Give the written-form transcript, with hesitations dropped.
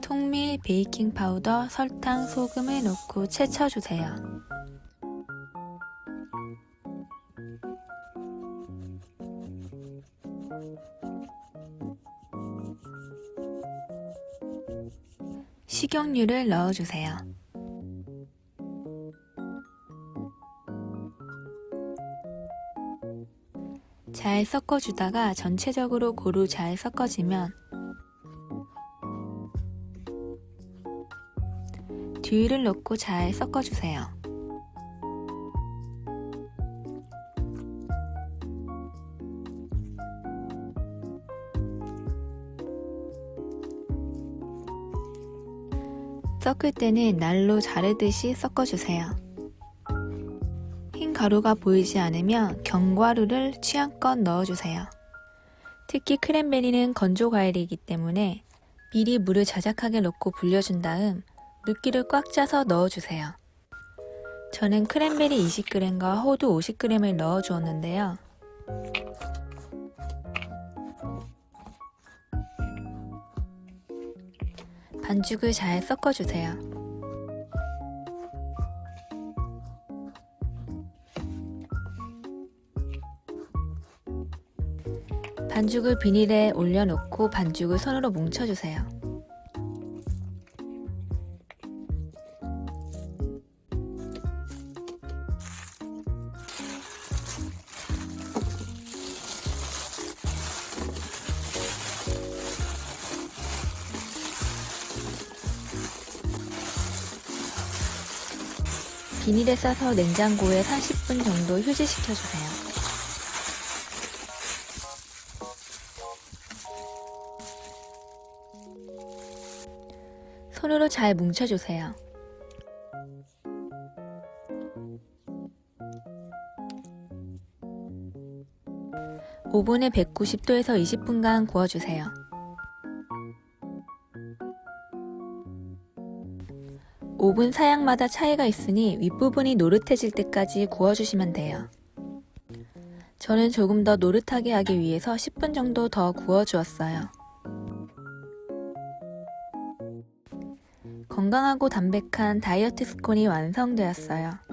통밀, 베이킹 파우더, 설탕, 소금을 넣고 채쳐주세요. 식용유를 넣어주세요. 잘 섞어주다가 전체적으로 고루 잘 섞어지면 듀를 넣고 잘 섞어주세요. 섞을 때는 날로 자르듯이 섞어주세요. 흰 가루가 보이지 않으면 견과류를 취향껏 넣어주세요. 특히 크랜베리는 건조 과일이기 때문에 미리 물을 자작하게 넣고 불려준 다음 물기를 꽉 짜서 넣어주세요. 저는 크랜베리 20g과 호두 50g을 넣어 주었는데요. 반죽을 잘 섞어주세요. 반죽을 비닐에 올려놓고 반죽을 손으로 뭉쳐주세요. 비닐에 싸서 냉장고에 30분 정도 휴지시켜주세요. 손으로 잘 뭉쳐주세요. 오븐에 190도에서 20분간 구워주세요. 오븐 사양마다 차이가 있으니 윗부분이 노릇해질 때까지 구워주시면 돼요. 저는 조금 더 노릇하게 하기 위해서 10분 정도 더 구워주었어요. 건강하고 담백한 다이어트 스콘이 완성되었어요.